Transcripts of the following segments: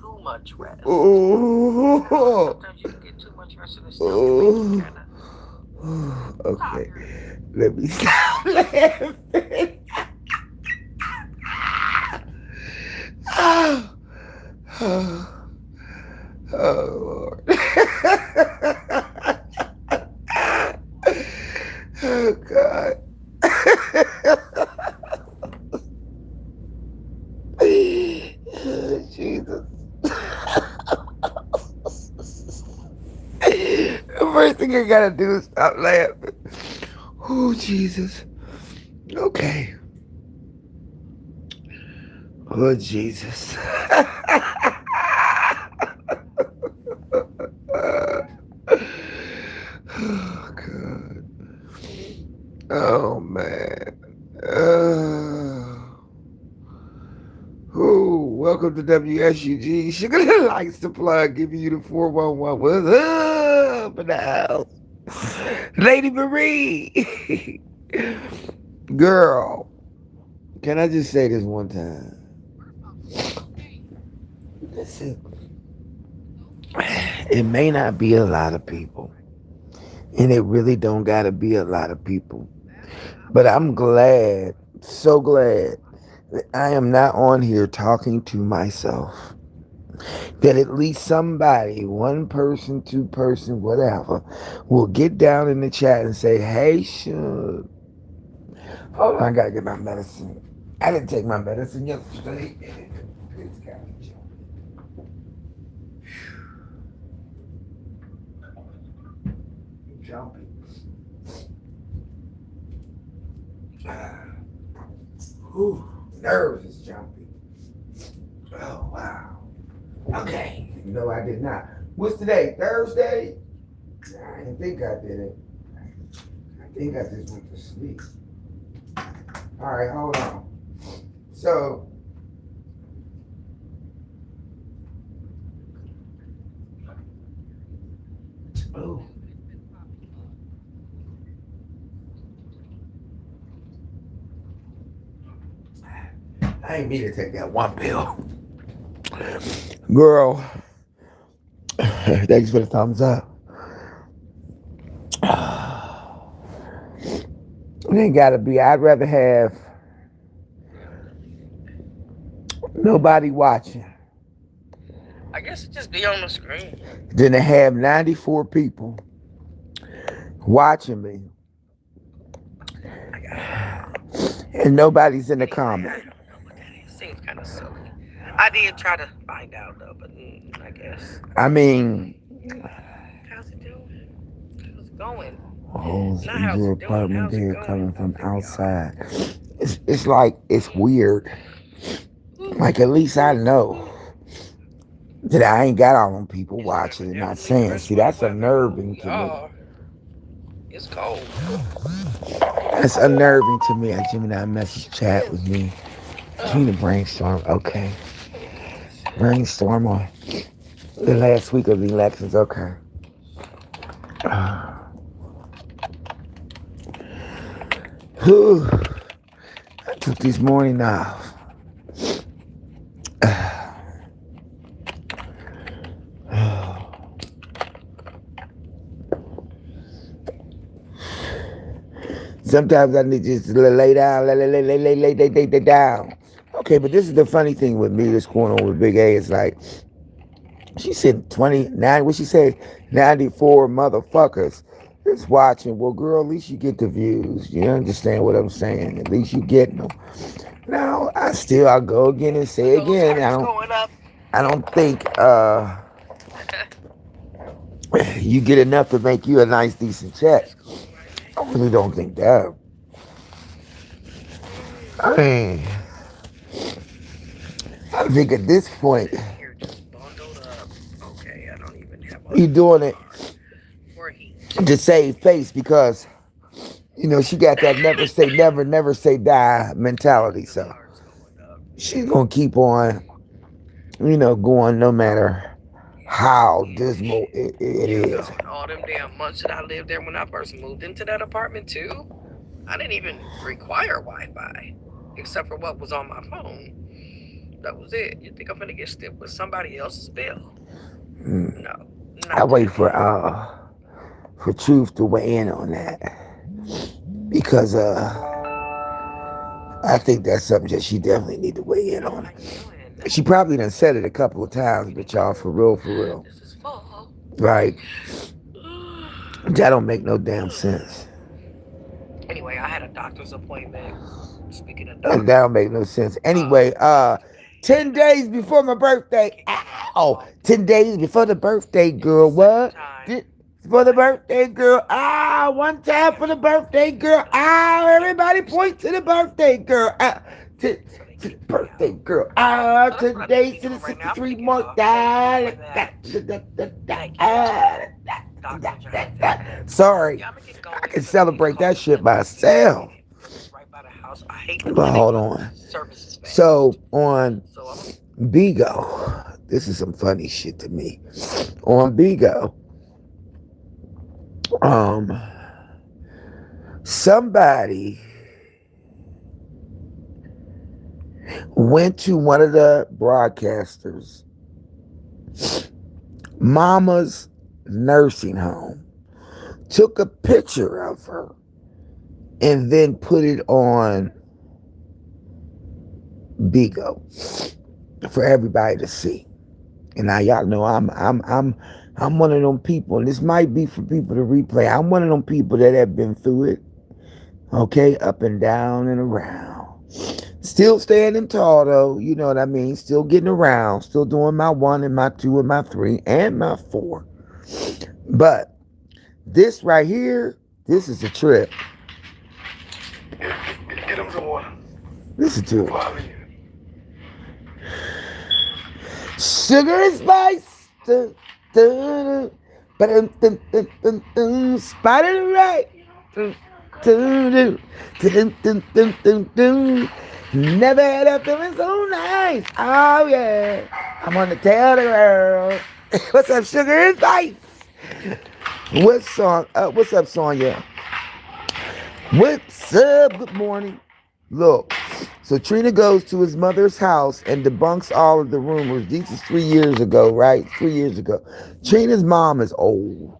Too much rest. Sometimes you can get too much rest and it still can make you kind of Okay, tired. let me stop laughing. Oh, oh, oh Lord. Oh God. Oh, Jesus. The first thing I gotta do is stop laughing. Oh, Jesus. Okay. Oh, Jesus. Oh, God. Oh, man. Oh, welcome to WSUG. Sugar likes to plug, giving you the 411. What's up in the house? Lady Marie. Girl, can I just say this one time? Listen, it may not be a lot of people, and it really don't gotta be a lot of people. But I'm glad, so glad, that I am not on here talking to myself. That at least somebody, one person, two person, whatever, will get down in the chat and say, "Hey, Shug, hold on, I gotta get my medicine. I didn't take my medicine yesterday. It's got me jumpy. Whew, nerves is jumpy. Oh, wow. Okay. No, I did not. What's today? Thursday? I didn't think I did it. I think I just went to sleep. All right, hold on. So, oh, I ain't mean to take that one pill. Girl, thanks for the thumbs up. It ain't gotta be. I'd rather have nobody watching I guess it just be on the screen. than to have 94 people watching me I got. and nobody's in the Anyway, I comment. don't know what that is. Seems kind of silly. I did try to find out though, but I guess. I mean, How's it doing? How's it going? holes Not in how's your it doing. apartment How's it there going? coming Oh, from there we are. outside. It's like, it's weird. Like, at least I know that I ain't got all them people It's watching and not evidently saying. dressed See, for the that's weather. Ooh, unnerving to me. y'all. It's cold. That's unnerving to me. I Gemini message It chat is. with me. I need to brainstorm. Okay. Brainstorm on the last week of the elections. Okay. Whew. I took this morning off. Sometimes I need just to lay down, lay down. Okay, but this is the funny thing with me that's going on with Big A. It's like, she said 29, what she say? 94 motherfuckers is watching. Well, girl, at least you get the views. You understand what I'm saying? At least you getting them. Now, I'll go again and Are say those again, hearts going up? I don't think you get enough to make you a nice, decent check. Let's go right I there. really don't think that. I mean, I think at this point, This here just bundled up. Okay, I don't even have you a doing it card for heat. to save face because, she got that never say never, never say die mentality. Those So hearts going up. she's going to keep on, going no matter how Yeah, dismal it you is. know, and all them damn months that I lived there when I first moved into that apartment too. I didn't even require Wi-Fi, except for what was on my phone. That was it. You think I'm gonna get stiff with somebody else's bill? Mm. No, I not wait today. for Truth to weigh in on that because I think that's something that she definitely need to weigh in No, on. how you doing? She probably done said it a couple of times, Reading but y'all, good. for real, This is fall. right? That don't make no damn sense. Anyway, I had a doctor's appointment. Speaking of And that don't doctors, make no sense. Anyway, yesterday, 10 and I days still before my birthday. can't get my mouth Ow! off. 10 days before the birthday, It's the girl. second What? time Did, for the I have birthday, girl. Ah, one time for the scheduled birthday, girl. appointments Ah, with everybody doctors point to the birthday, girl. Ah, so they to the kick me birthday, out. girl. Ah, So that's what I need to today be to the doing right now. I'm 63 gonna get mark. off. Thank you Ah, for that. Thank you, Dr. Jonathan. sorry. Yeah, I'm gonna get I going can because I need to celebrate call that the shit clinic and see if they can myself. get me right by the house. I hate the But clinic, hold but on. service is fast. So on So I'm gonna. Bigo, this is some funny shit to me. On Bigo, um, somebody went to one of the broadcasters' mama's nursing home, took a picture of her, and then put it on Bigo for everybody to see. And now y'all know I'm one of them people, and this might be for people to replay. I'm one of them people that have been through it, okay, up and down and around. Still standing tall though, you know what I mean? Still getting around, still doing my one and my two and my three and my four. But this right here, this is a trip. Get them some water. Listen to Before it. I leave. Sugar and spice. Dun, dun, dun, dun, dun, dun, dun, spider right. Dun, dun, dun, dun, dun, dun, dun, dun. Never had a feeling so nice. Oh yeah. I'm on the tail of the world. What's up, sugar and spice? What's up, Sonya? What's up? Good morning. Look, so Trina goes to his mother's house and debunks all of the rumors. This is 3 years ago, right? 3 years ago. Trina's mom is old.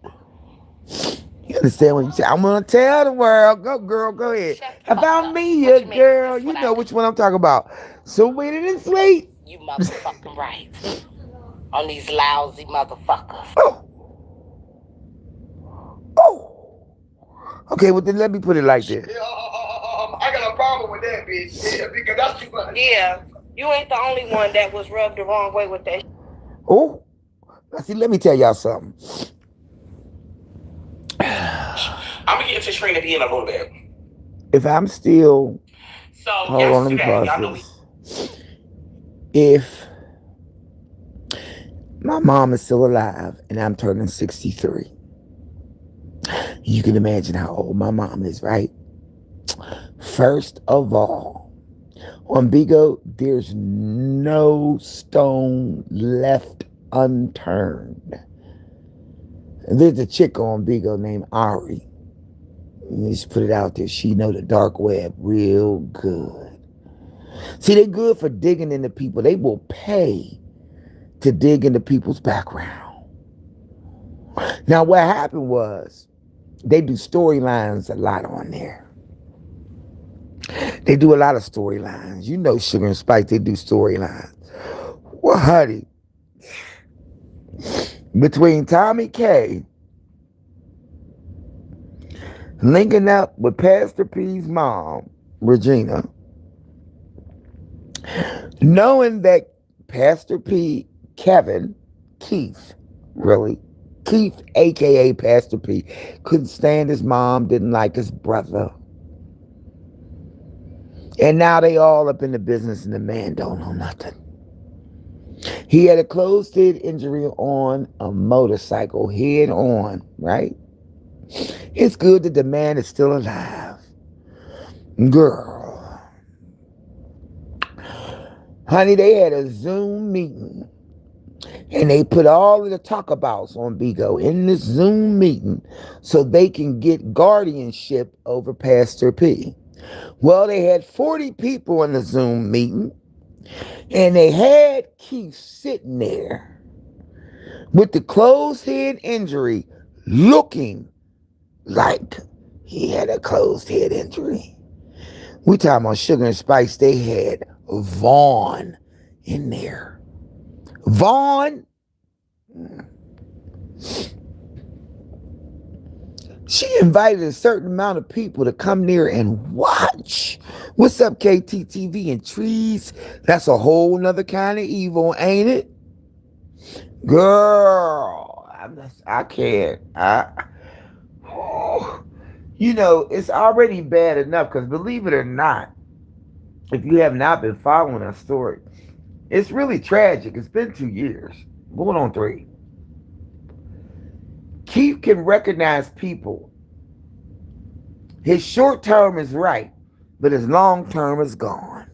You understand when you say, I'm gonna tell the world, go girl, go ahead. About me, a girl. You know which one I'm talking about. So sweet and sweet. You motherfucking right. On these lousy motherfuckers. Oh, oh. Okay, well then let me put it like this. Yeah, I got a problem with that, bitch. Yeah, because that's too much. Yeah, you ain't the only one that was rubbed the wrong way with that. Oh, see, let me tell y'all something. I'm gonna get to Trina B in a little bit. If I'm still, So hold on, let me yesterday, pause y'all know we. this. If my mom is still alive and I'm turning 63, you can imagine how old my mom is, right? First of all, on Bigo, there's no stone left unturned. There's a chick on Bigo named Ari. Let me just put it out there. She know the dark web real good. See, they good for digging into people. They will pay to dig into people's background. Now, what happened was they do storylines a lot on there. They do a lot of storylines. You know, Sugar and Spice, they do storylines. Well, honey, between Tommy K linking up with Pastor P's mom, Regina, knowing that Pastor P, Kevin, Keith, really, Keith, aka Pastor P, couldn't stand his mom, didn't like his brother. And now they all up in the business and the man don't know nothing. He had a closed head injury on a motorcycle, head on, right? It's good that the man is still alive. Girl. Honey, they had a Zoom meeting. And they put all of the talkabouts on Bigo in this Zoom meeting so they can get guardianship over Pastor P. Well, they had 40 people in the Zoom meeting, and they had Keith sitting there with the closed head injury, looking like he had a closed head injury. We talking about Sugar and Spice. They had Vaughn in there. Vaughn, she invited a certain amount of people to come near and watch. What's up, KTTV and Trees? That's a whole nother kind of evil, ain't it? Girl, I can't. It's already bad enough because believe it or not, if you have not been following our story, it's really tragic. It's been 2 years, going on 3. Keith can recognize people. His short term is right, but his long term is gone.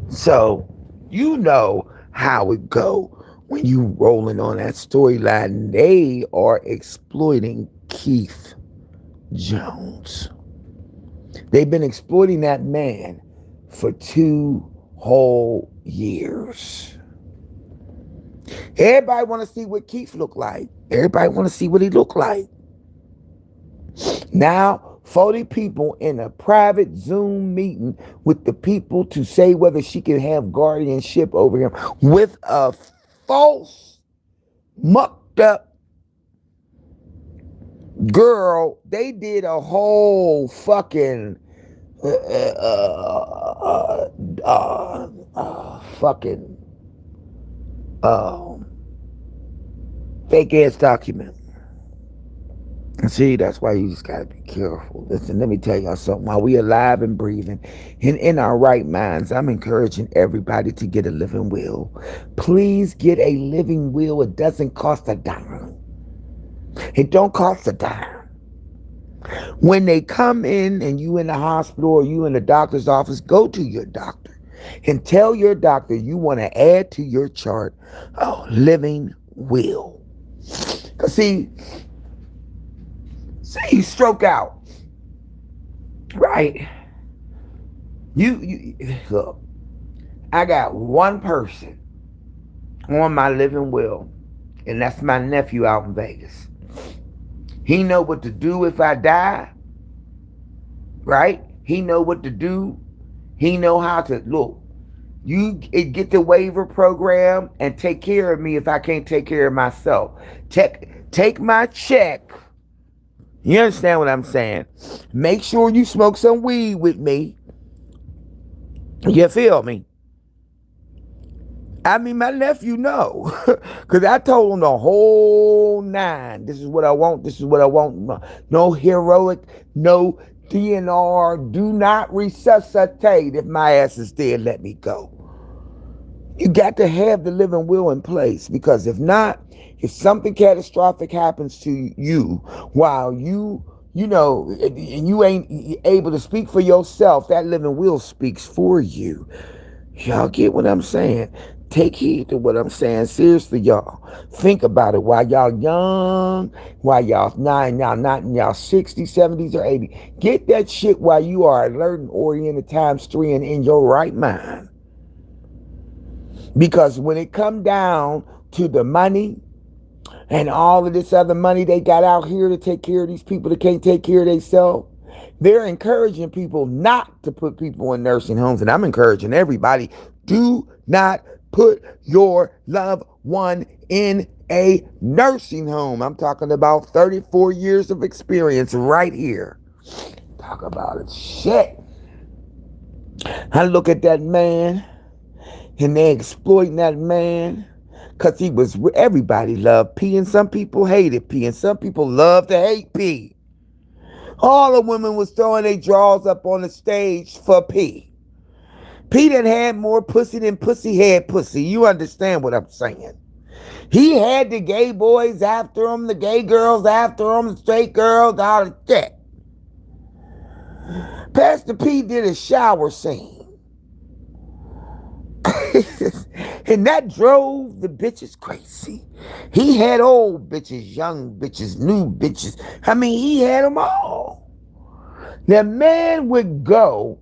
So, you know how it go when you rolling on that storyline. They are exploiting Keith Jones. They've been exploiting that man for 2 whole years. Everybody want to see what Keith look like. Everybody want to see what he look like. Now, 40 people in a private Zoom meeting with the people to say whether she can have guardianship over him with a false, mucked up girl. They did a whole fucking fucking fake ass document. See, that's why you just gotta be careful. Listen, let me tell y'all something. While we alive and breathing and in our right minds, I'm encouraging everybody to get a living will. Please get a living will. It doesn't cost a dime. It don't cost a dime. When they come in and you in the hospital or you in the doctor's office, go to your doctor and tell your doctor you want to add to your chart a living will. Because see, say you stroke out, right? You look, I got one person on my living will, and that's my nephew out in Vegas. He know what to do if I die, right? He know what to do. He know how to look. You get the waiver program and take care of me if I can't take care of myself. Take my check. You understand what I'm saying? Make sure you smoke some weed with me. You feel me? I mean, my nephew know. Because I told him the whole 9. This is what I want. This is what I want. No heroic, no DNR. Do not resuscitate. If my ass is dead, let me go. You got to have the living will in place. Because if not, if something catastrophic happens to you while you ain't able to speak for yourself, that living will speaks for you. Y'all get what I'm saying? Take heed to what I'm saying. Seriously, y'all. Think about it while y'all young, while y'all not in y'all 60s, 70s, or 80s. Get that shit while you are alert and oriented times 3 and in your right mind. Because when it come down to the money and all of this other money they got out here to take care of these people that can't take care of themselves, they're encouraging people not to put people in nursing homes. And I'm encouraging everybody, do not put your loved one in a nursing home. I'm talking about 34 years of experience right here. Talk about it. Shit. I look at that man and they exploiting that man because he was, everybody loved P and some people hated P and some people love to hate P. All the women was throwing their drawers up on the stage for P. P done had more pussy than pussy had pussy. You understand what I'm saying? He had the gay boys after him, the gay girls after him, the straight girls, all of that. Pastor P did a shower scene. And that drove the bitches crazy. He had old bitches, young bitches, new bitches. I mean, he had them all. The man would go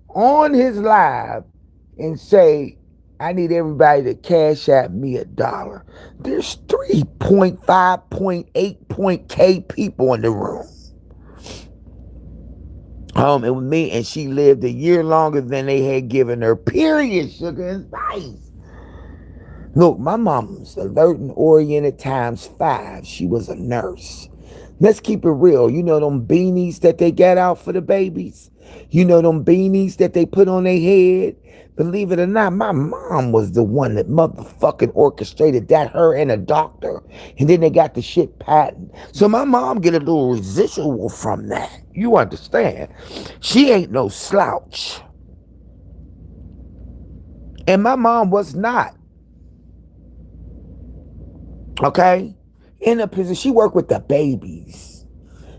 on his live and say, I need everybody to cash at me $1. There's 3.5.8 K people in the room. It was me, and she lived a year longer than they had given her. Period, sugar and spice. Look, my mom's alert and oriented times 5. She was a nurse. Let's keep it real. You know them beanies that they get out for the babies? You know them beanies that they put on their head? Believe it or not, my mom was the one that motherfucking orchestrated that, her and a doctor. And then they got the shit patent. So my mom get a little residual from that. You understand? She ain't no slouch. And my mom was not. Okay? In a position, she worked with the babies.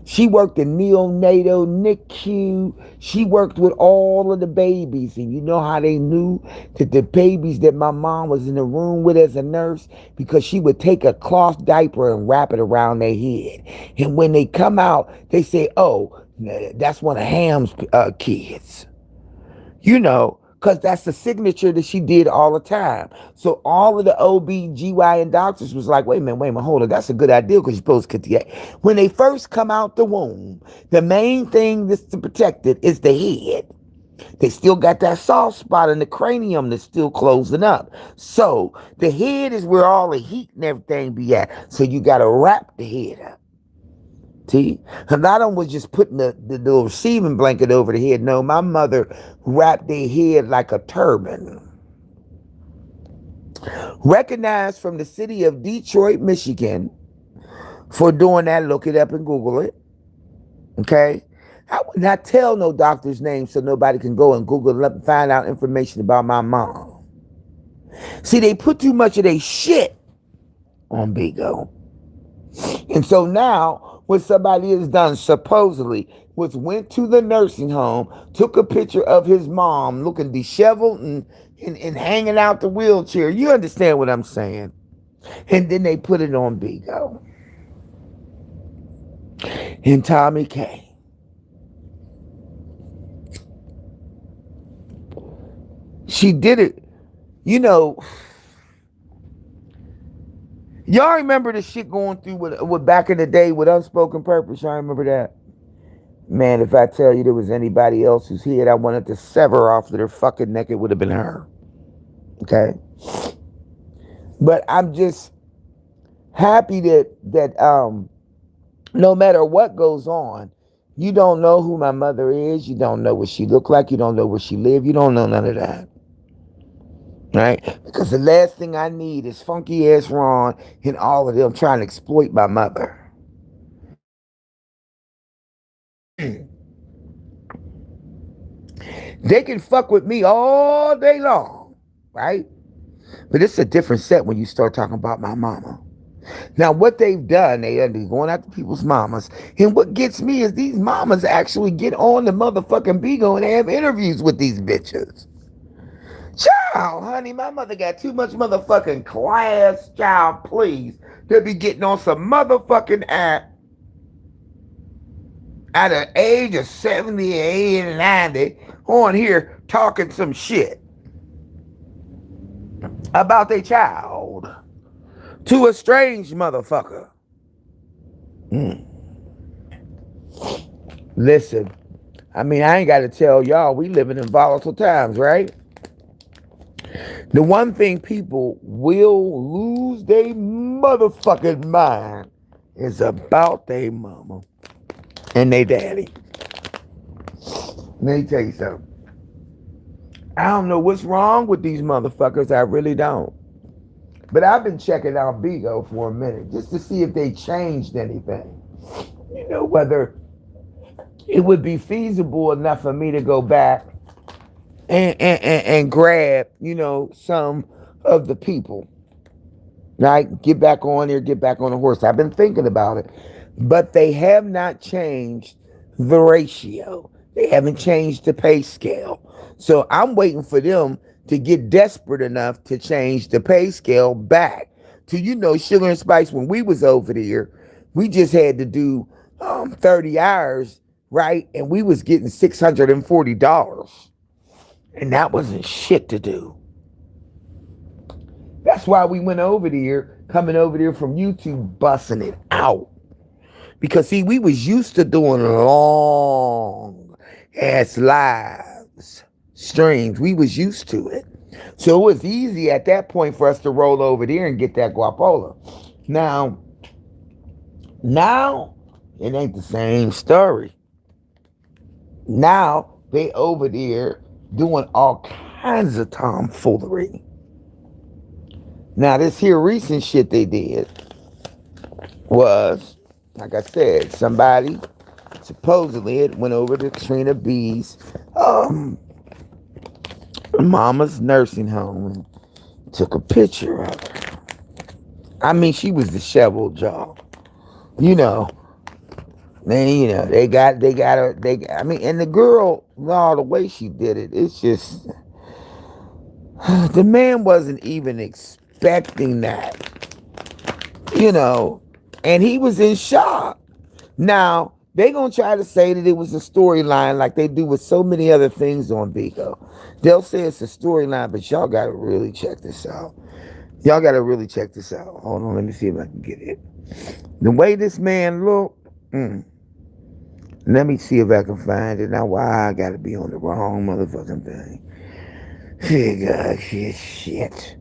She worked in neonatal, NICU. She worked with all of the babies. And you know how they knew that the babies that my mom was in the room with as a nurse? Because she would take a cloth diaper and wrap it around their head. And when they come out, they say, oh, that's one of Ham's kids. You know, because that's the signature that she did all the time. So all of the OB/GYN doctors was like, wait a minute, hold on. That's a good idea because you're supposed to get the... When they first come out the womb, the main thing that's to protect it is the head. They still got that soft spot in the cranium that's still closing up. So the head is where all the heat and everything be at. So you got to wrap the head up. See, a lot of them was just putting the little receiving blanket over the head. No, my mother wrapped their head like a turban. Recognized from the city of Detroit, Michigan, for doing that. Look it up and Google it. Okay? I would not tell no doctor's name so nobody can go and Google it up and find out information about my mom. See, they put too much of their shit on Bigo. And so now, what somebody has done supposedly was went to the nursing home, took a picture of his mom looking disheveled and hanging out the wheelchair. You understand what I'm saying? And then they put it on Bigo. And Tommy K. She did it. You know, y'all remember the shit going through with back in the day with Unspoken Purpose? Y'all remember that? Man, if I tell you there was anybody else whose head I wanted to sever off of their fucking neck, it would have been her. Okay? But I'm just happy that no matter what goes on, you don't know who my mother is, you don't know what she looked like, you don't know where she lived, you don't know none of that. Right? Because the last thing I need is funky ass Ron and all of them trying to exploit my mother. They can fuck with me all day long, right? But it's a different set when you start talking about my mama. Now, what they've done, they are going after people's mamas. And what gets me is these mamas actually get on the motherfucking Bigo and they have interviews with these bitches. Child, honey, my mother got too much motherfucking class, child, please. They'll be getting on some motherfucking app at the age of 70, 80, and 90 on here talking some shit about their child to a strange motherfucker. Listen, I mean, I ain't got to tell y'all, we living in volatile times, right? The one thing people will lose their motherfucking mind is about their mama and their daddy. Let me tell you something. I don't know what's wrong with these motherfuckers. I really don't. But I've been checking out Bigo for a minute just to see if they changed anything. You know, whether it would be feasible enough for me to go back and grab, you know, some of the people. Right? Get back on there, get back on the horse. I've been thinking about it. But they have not changed the ratio. They haven't changed the pay scale. So I'm waiting for them to get desperate enough to change the pay scale back to, Sugar and Spice. When we was over there, we just had to do 30 hours, right? And we was getting $640. And that wasn't shit to do. That's why we went over there, coming over there from YouTube, busting it out. Because see, we was used to doing long ass lives, streams. We was used to it. So it was easy at that point for us to roll over there and get that guapola. Now, it ain't the same story. Now, they over there doing all kinds of tomfoolery. Now, this here recent shit they did was, like I said, somebody supposedly it went over to Trina B's mama's nursing home and took a picture of her. I mean, she was disheveled, y'all. You know, they got her. I mean, and the girl, no, the way she did it, it's just the man wasn't even expecting that, and he was in shock. Now, they gonna try to say that it was a storyline like they do with so many other things on Bigo. They'll say it's a storyline, but y'all gotta really check this out. Y'all gotta really check this out. Hold on, let me see if I can get it. The way this man looked, let me see if I can find it. Now, why I gotta be on the wrong motherfucking thing? Hey, God, shit.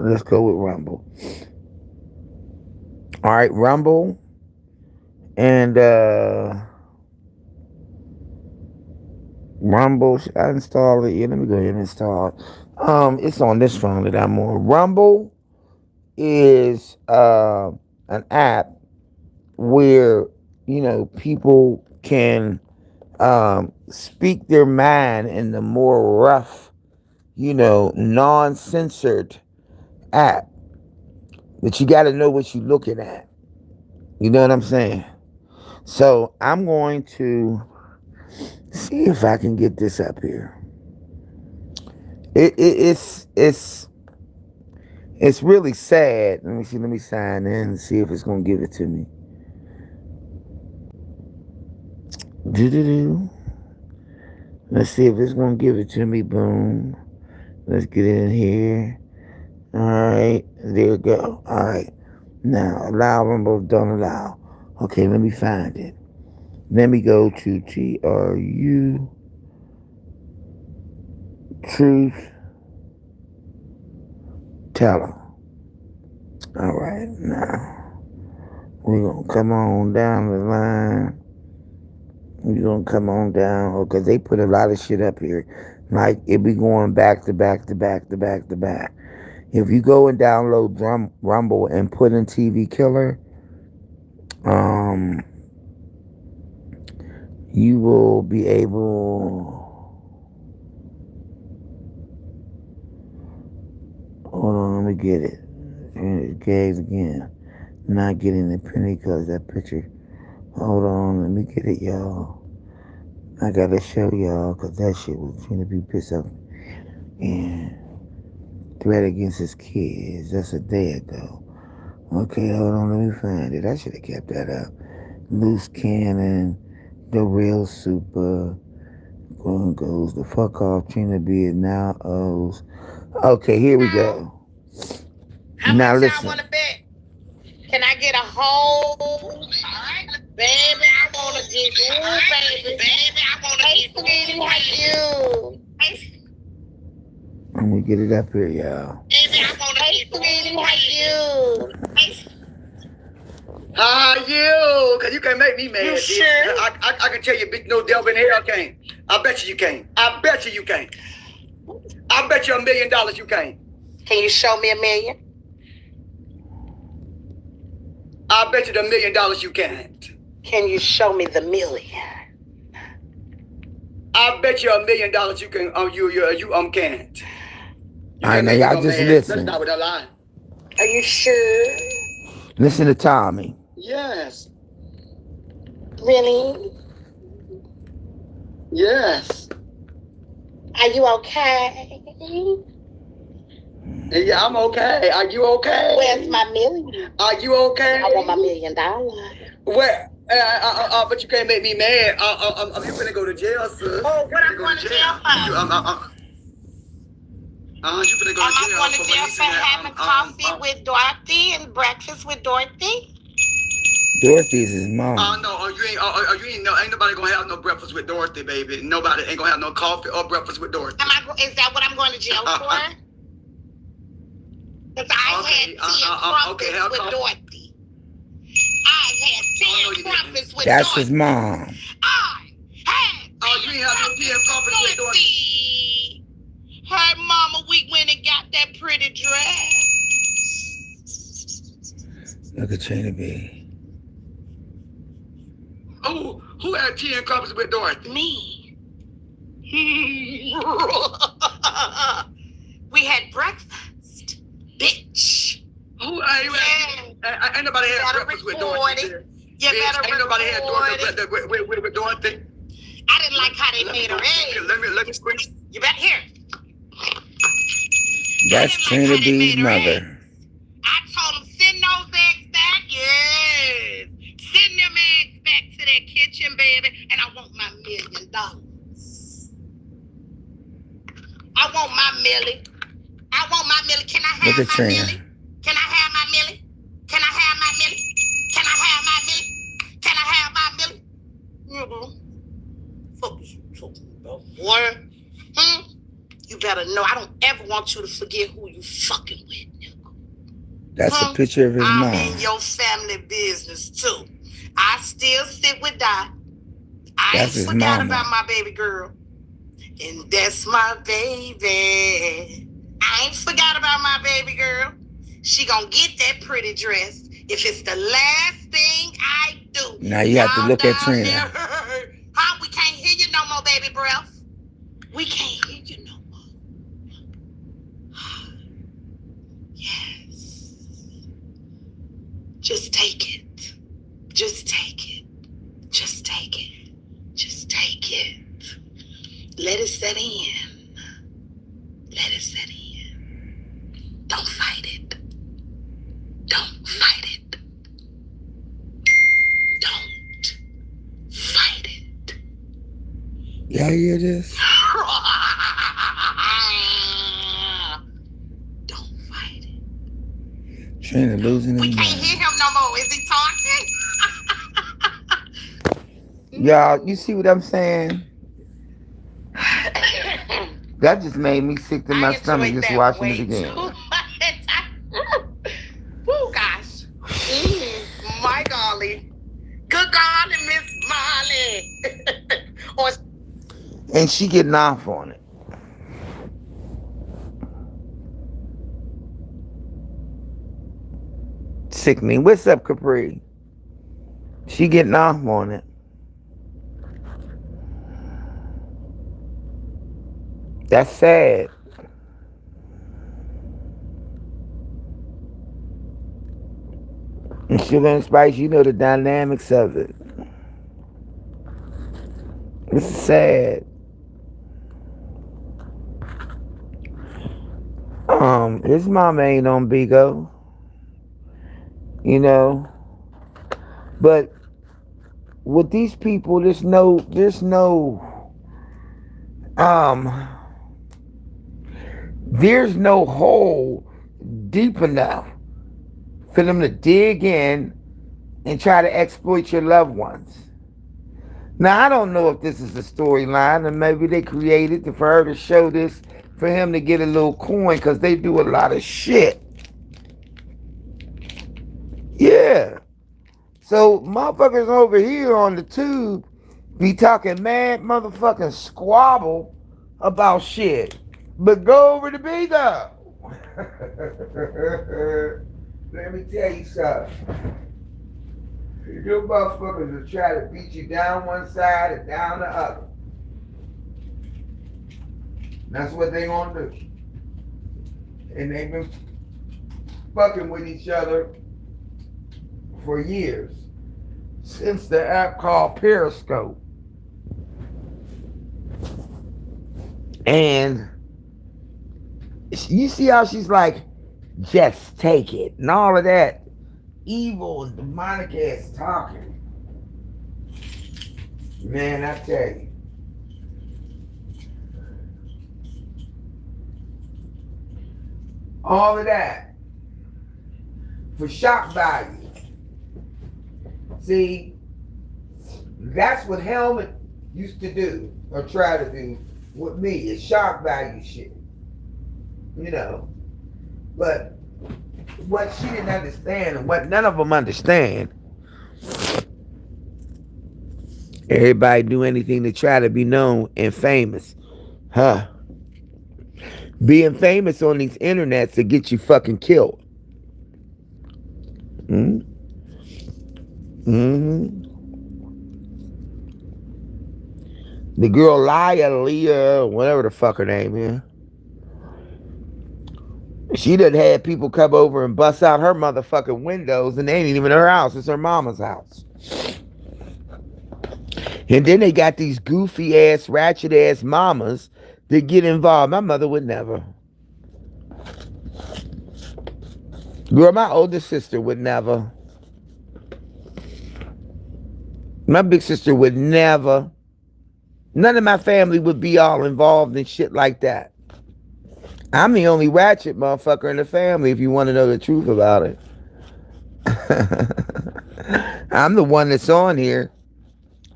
Let's go with Rumble. All right, Rumble and Rumble. I installed it. Yeah, let me go ahead and install it. It's on this phone that I'm on. Rumble is an app where people can speak their mind in the more rough, non-censored app. But you got to know what you're looking at. You know what I'm saying? So I'm going to see if I can get this up here. It's really sad. Let me see. Let me sign in and see if it's gonna give it to me. Do. Let's see if it's gonna give it to me. Boom. Let's get in here. All right. There we go. All right. Now allow Rumble. Don't allow. Okay. Let me find it. Let me go to TRU Truth Teller. All right, now we're gonna come on down the line. We're gonna come on down because they put a lot of shit up here. Like it be going back to back to back to back to back. If you go and download Rumble and put in TV Killer, you will be able. Hold on, let me get it. Gags again. Not getting the penny because that picture. Hold on, let me get it, y'all. I gotta show y'all because that shit was gonna be pissed off. And threat against his kids. That's a day ago. Okay, hold on, let me find it. I should have kept that up. Loose cannon, the real super. Going goes the fuck off. Trina B now owes. Okay, here we go. How now much listen. y'all want to bet? Can I get a whole? Baby, I want to get you, baby. Baby, I want to get sweetie, how you? I'm gonna get it up here, y'all. Baby, I want to get sweetie, how you? How you? Because you can't make me mad. You bitch. sure? I can tell you, bitch, no devil in hell can't. I bet you can't. I bet you can't. I bet you $1 million you can't. Can you show me $1 million? I bet you $1 million you can't. Can you show me the million? I bet you $1 million you can. You can't. You All right, can't now make me y'all no just mad. listen. Let's stop with that lie. Are you sure? Listen to Tommy. Yes. Really? Yes. Are you okay? Yeah, I'm okay. Are you okay? Where's my million? Are you okay? I want my $1 million. Where? But you can't make me mad. You finna go to jail, sir. Oh, what I'm going to jail for? You finna go Am to I jail going to for jail releasing for that. having coffee with Dorothy and breakfast with Dorothy? Dorothy's his mom. No, ain't nobody gonna have no breakfast with Dorothy, baby. Nobody ain't gonna have no coffee or breakfast with Dorothy. Is that what I'm going to jail for? Because I had tea and crumpets with Dorothy. I had tea and crumpets with That's Dorothy. his mom. I had you ain't have no tea and crumpets with Dorothy. Hey, Mama, we went and got that pretty dress. Look at Trina B. Who had tea and crumpets with Dorothy? Me. We had breakfast, bitch. Ain't nobody had breakfast with Dorothy? You better ain't nobody had breakfast with Dorothy? I didn't like how they made her eggs. Let me squeeze. You bet here. That's Trina B's mother. I told them, send those eggs back. Yes. Send them eggs back to their kitchen, baby. And I want my $1 million. I want my millie. I want my millie. Can I have Look at my Trina. millie? Can I have my millie? Can I have my millie? Can I have my millie? Can I have my millie? Fuck you talking about, boy. You better know I don't ever want you to forget who you fucking with, nigga. That's a picture of his mom. I'm in your family business too. I still sit with Dot. I ain't forgot about my baby girl. And that's my baby. I ain't forgot about my baby girl. She gonna get that pretty dress if it's the last thing I do. Now you have to look at Trina. Huh? We can't hear you no more, baby breath. We can't hear you no more. Yes. Just take it. Just take it. Just take it. Just take it. Let it set in. Let it set in. Don't fight it. Don't fight it. Don't fight it. Y'all hear this? Don't fight it. Trina losing his mind. We can't hear him no more. Is he talking? Y'all, you see what I'm saying? That just made me sick to my stomach just watching it again. Oh, gosh. My golly. Good golly, Miss Molly. And she getting off on it. Sickening. What's up, Capri? She getting off on it. That's sad. And Sugar and Spice, you know the dynamics of it. This is sad. His mama ain't on Bigo. You know. But with these people, there's no hole deep enough for them to dig in and try to exploit your loved ones. Now, I don't know if this is a storyline, and maybe they created for her to show this for him to get a little coin, because they do a lot of shit. Yeah. So, motherfuckers over here on the tube be talking mad motherfucking squabble about shit. But go over to Bigo. Let me tell you something. You motherfuckers will try to beat you down one side and down the other. That's what they gonna do. And they've been fucking with each other for years. Since the app called Periscope. And you see how she's like, just take it, and all of that evil and demonic ass talking. Man, I tell you. All of that for shock value. See, that's what Helmet used to do or try to do with me. It's shock value shit. You know. But what she didn't understand and what none of them understand, everybody do anything to try to be known and famous. Huh. Being famous on these internets to get you fucking killed. Mm-hmm. Mm-hmm. The girl Leah, whatever the fuck her name is. She done had people come over and bust out her motherfucking windows, and they ain't even her house. It's her mama's house. And then they got these goofy ass, ratchet ass mamas that get involved. My mother would never. Girl, my older sister would never. My big sister would never. None of my family would be all involved in shit like that. I'm the only ratchet motherfucker in the family, if you want to know the truth about it. I'm the one that's on here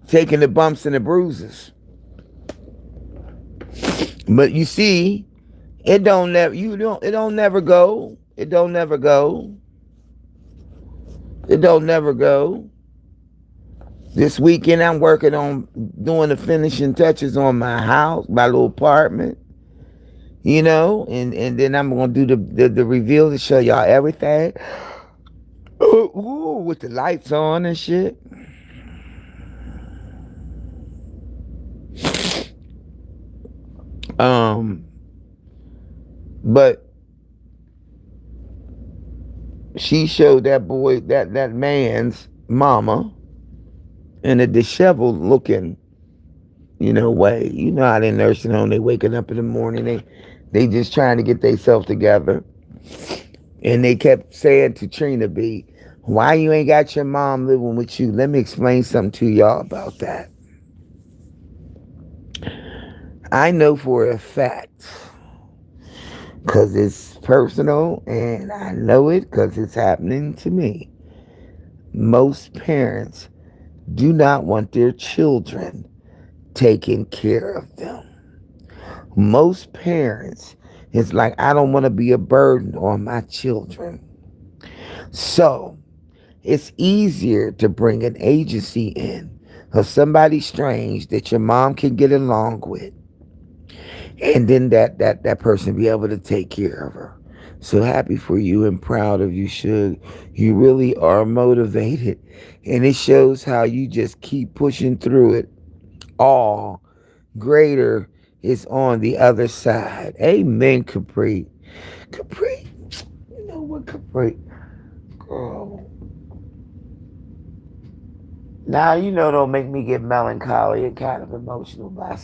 taking the bumps and the bruises. But you see, it don't never go. It don't never go. It don't never go. This weekend I'm working on doing the finishing touches on my house, my little apartment. You know, and then I'm gonna do the reveal to show y'all everything. Ooh, with the lights on and shit. But she showed that boy, that man's mama in a disheveled looking, way. You know how they nursing home, they waking up in the morning, they just trying to get themselves together. And they kept saying to Trina B, why you ain't got your mom living with you? Let me explain something to y'all about that. I know for a fact, because it's personal, and I know it because it's happening to me. Most parents do not want their children taking care of them. Most parents, it's like, I don't want to be a burden on my children. So, it's easier to bring an agency in of somebody strange that your mom can get along with. And then that person be able to take care of her. So happy for you and proud of you, Suge. You really are motivated. And it shows how you just keep pushing through it. All greater is on the other side. Amen, Capri. Capri, you know what, Capri? Girl. Now, don't make me get melancholy and kind of emotional, but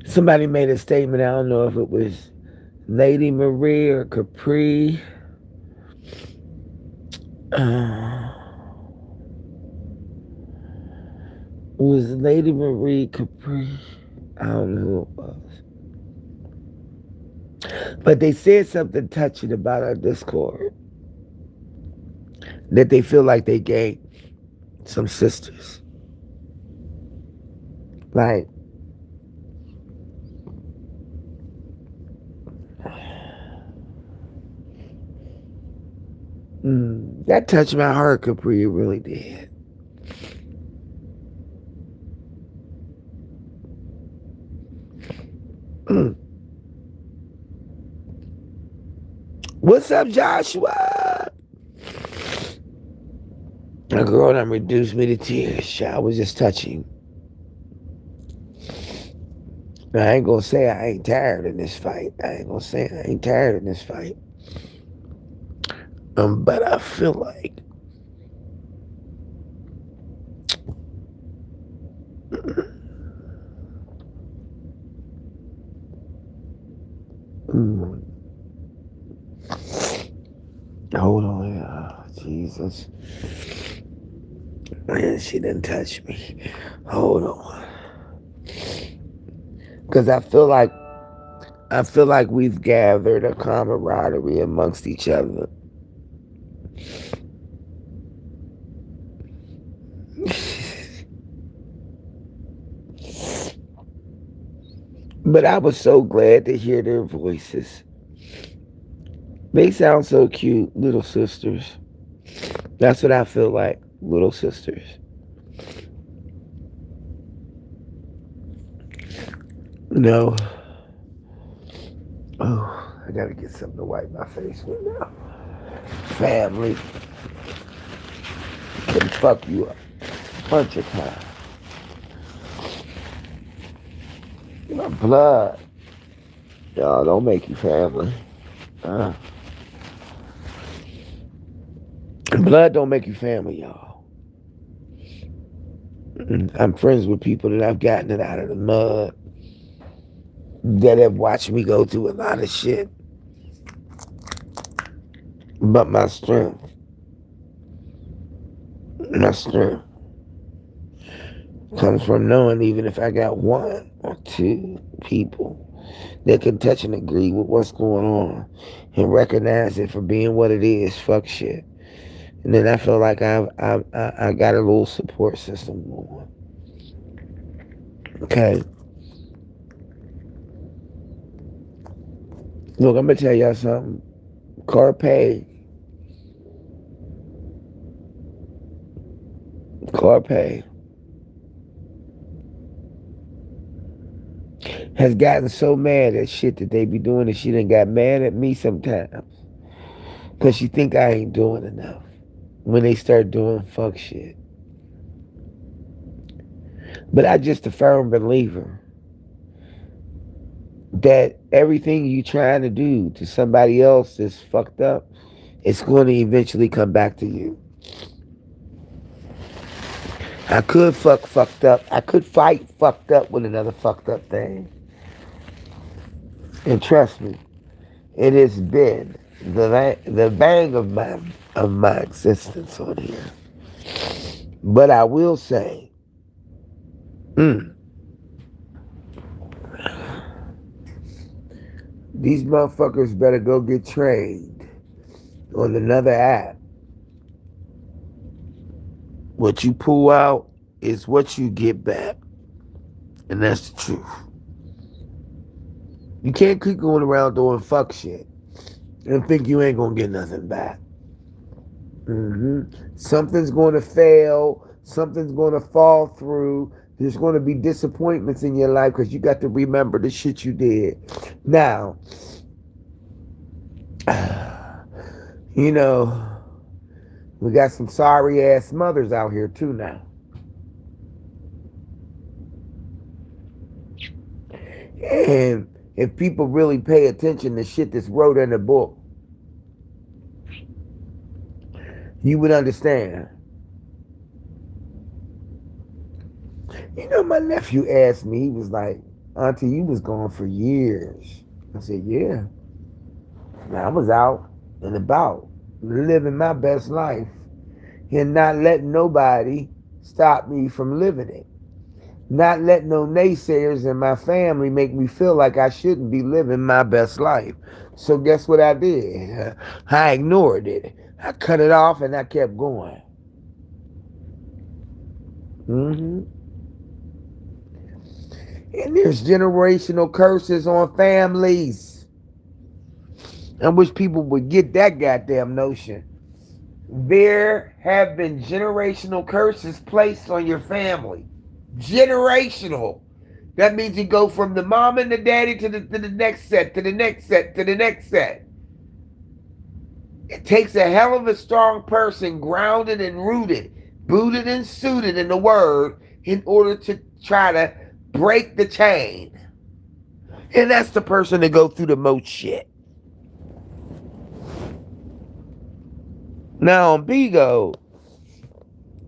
Somebody made a statement. I don't know if it was Lady Marie or Capri. It was Lady Marie Capri. I don't know who it was. But they said something touching about our Discord. That they feel like they gained some sisters. Like, that touched my heart, Capri. It really did. What's up, Joshua? A girl done reduced me to tears. I was just touching. I ain't gonna say I ain't tired in this fight. I ain't gonna say I ain't tired in this fight. But I feel like mm, hold on, Jesus. Man, she didn't touch me. Hold on. Cause I feel like we've gathered a camaraderie amongst each other. But I was so glad to hear their voices. They sound so cute, little sisters. That's what I feel like, little sisters. No. Oh, I gotta get something to wipe my face with now. Family can fuck you up a bunch of times. My blood. Y'all don't make you family. Uh, blood don't make you family, y'all. I'm friends with people that I've gotten it out of the mud, that have watched me go through a lot of shit. But my strength comes from knowing even if I got one or two people that can touch and agree with what's going on and recognize it for being what it is, fuck shit. And then I feel like I got a little support system going. Okay. Look, I'm gonna tell y'all something. Carpe, Carpe has gotten so mad at shit that they be doing, and she done got mad at me sometimes because she think I ain't doing enough when they start doing fuck shit. But I just a firm believer that everything you trying to do to somebody else that's fucked up, it's going to eventually come back to you. I could fucked up. I could fight fucked up with another fucked up thing. And trust me, it has been the bang of my existence on here. But I will say, mm, these motherfuckers better go get trained on another app. What you pull out is what you get back. And that's the truth. You can't keep going around doing fuck shit and think you ain't gonna get nothing back. Something's gonna fail. Something's gonna fall through. There's gonna be disappointments in your life because you got to remember the shit you did. Now, you know, we got some sorry ass mothers out here too now. And if people really pay attention to shit that's wrote in the book, you would understand. You know, my nephew asked me, he was like, Auntie, you was gone for years. I said, yeah. I was out and about, living my best life and not letting nobody stop me from living it. Not letting no naysayers in my family make me feel like I shouldn't be living my best life. So guess what I did? I ignored it. I cut it off and I kept going. And there's generational curses on families. I wish people would get that goddamn notion. There have been generational curses placed on your family. Generational. That means you go from the mom and the daddy to the next set, to the next set, to the next set. It takes a hell of a strong person, grounded and rooted, booted and suited in the word, in order to try to break the chain. And that's the person that go through the most shit. Now on Bigo,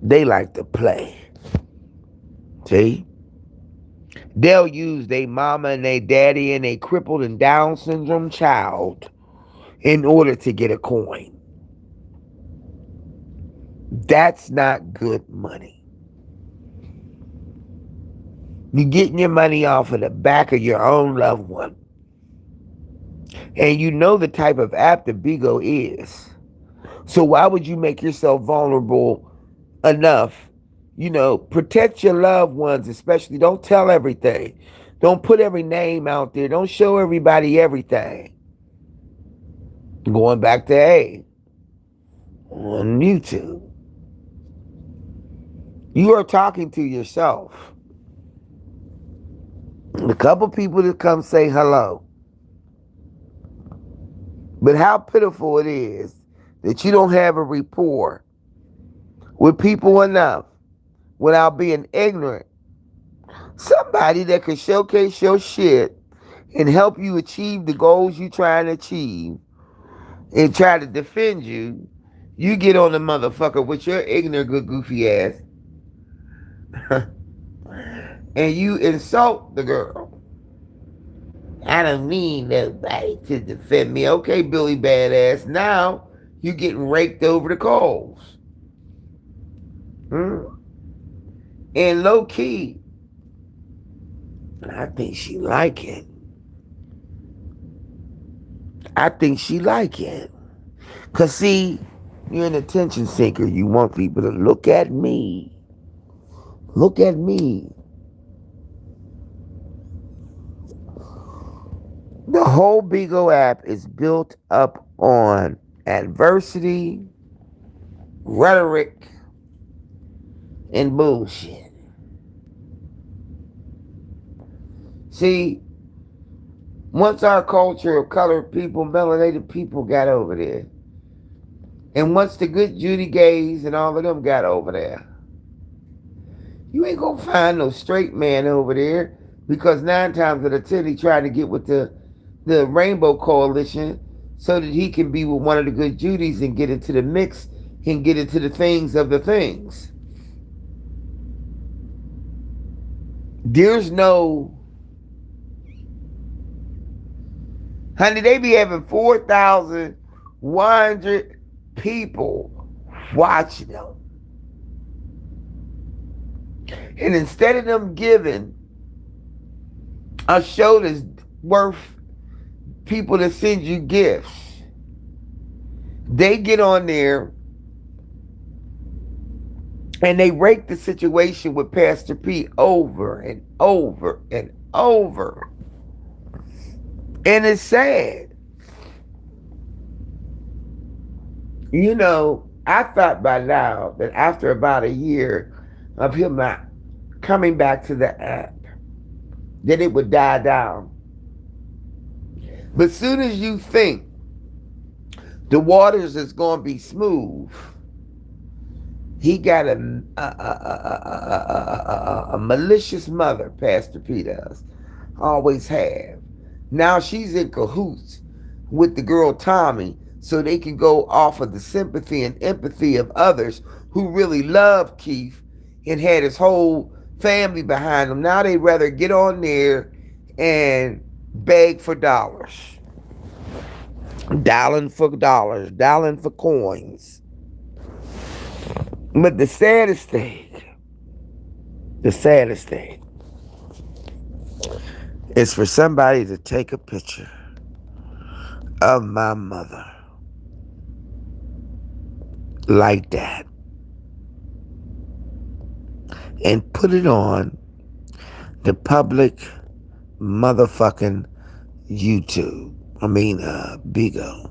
they like to play. See? They'll use their mama and their daddy and a crippled and Down syndrome child in order to get a coin. That's not good money. You're getting your money off of the back of your own loved one. And you know the type of app that Bigo is. So why would you make yourself vulnerable enough? Protect your loved ones, especially. Don't tell everything. Don't put every name out there. Don't show everybody everything. Going back to A, on YouTube, you are talking to yourself. A couple people that come say hello. But how pitiful it is that you don't have a rapport with people enough without being ignorant. Somebody that can showcase your shit and help you achieve the goals you're trying to achieve and try to defend you. You get on the motherfucker with your ignorant, good, goofy ass and you insult the girl. I don't need nobody to defend me. Okay, Billy Badass. Now you getting raked over the coals. And low key, I think she like it. I think she like it. Cause see, you're an attention seeker. You want people to look at me. Look at me. The whole Bigo app is built up on adversity, rhetoric, and bullshit. See, once our culture of colored people, melanated people got over there, and once the good Judy gays and all of them got over there, you ain't gonna find no straight man over there, because 9 times out of 10 he tried to get with the Rainbow Coalition so that he can be with one of the good Judys and get into the mix and get into the things of the things. There's no... Honey, they be having 4,100 people watching them. And instead of them giving a show that's worth people to send you gifts, they get on there and they rake the situation with Pastor P over and over and over. And it's sad. I thought by now that after about a year of him not coming back to the app, that it would die down. But soon as you think the waters is going to be smooth, he got a malicious mother, Pastor P does. Always have. Now she's in cahoots with the girl Tommy so they can go off of the sympathy and empathy of others who really love Keith and had his whole family behind him. Now they'd rather get on there and beg for dollars. Dialing for dollars, dialing for coins. But the saddest thing is for somebody to take a picture of my mother like that and put it on the public motherfucking YouTube. Bigo.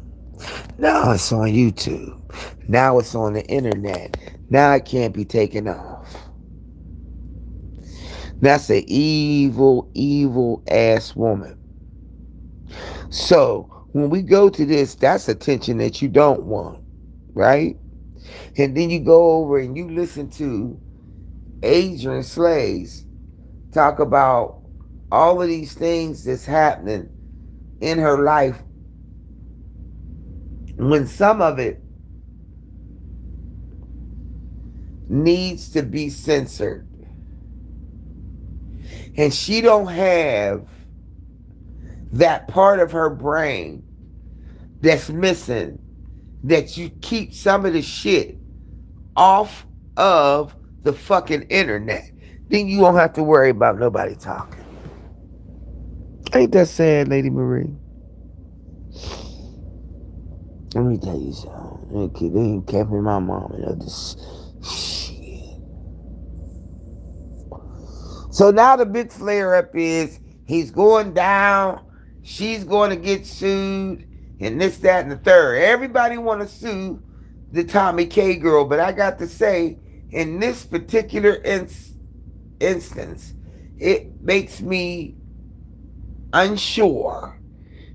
Now it's on YouTube. Now it's on the internet. Now it can't be taken off. That's an evil, evil ass woman. So when we go to this, that's attention that you don't want, right? And then you go over and you listen to Adrian Slays talk about all of these things that's happening in her life, when some of it needs to be censored, and she don't have that part of her brain that's missing, that you keep some of the shit off of the fucking internet, then you won't have to worry about nobody talking. Ain't that sad, Lady Marie? Let me tell you something. They ain't kept me my mom and this shit. So now the big flare up is he's going down, she's going to get sued, and this, that, and the third. Everybody want to sue the Tommy K girl, but I got to say, in this particular instance, it makes me unsure,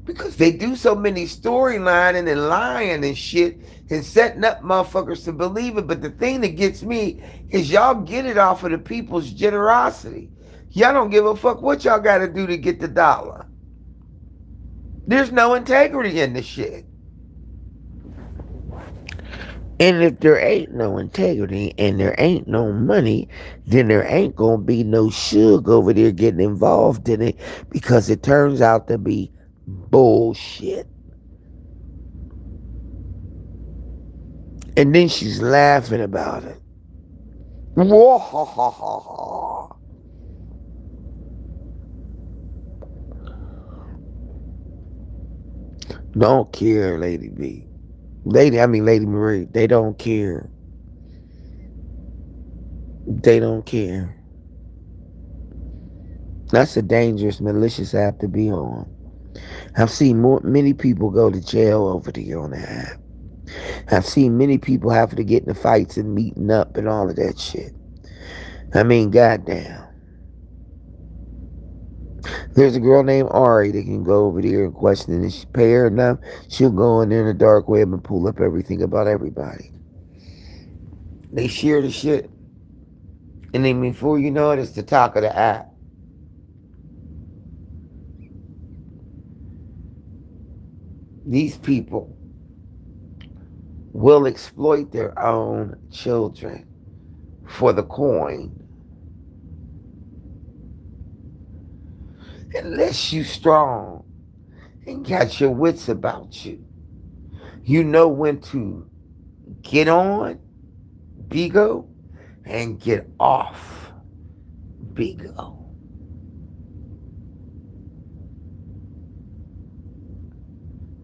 because they do so many storylining and lying and shit and setting up motherfuckers to believe it. But the thing that gets me is y'all get it off of the people's generosity. Y'all don't give a fuck what y'all got to do to get the dollar. There's no integrity in the shit. And if there ain't no integrity and there ain't no money, then there ain't gonna be no Suge over there getting involved in it, because it turns out to be bullshit. And then she's laughing about it. Don't care, Lady B. Lady Marie. They don't care. They don't care. That's a dangerous, malicious app to be on. I've seen many people go to jail over there on that app. I've seen many people having to get in the fights and meeting up and all of that shit. I mean, goddamn. There's a girl named Ari that can go over there and question it. If she pay her enough, she'll go in there in the dark web and pull up everything about everybody. They share the shit. And then before you know it, it's the talk of the app. These people will exploit their own children for the coin. Unless you strong and got your wits about you, you know when to get on, Bigo, and get off, Bigo.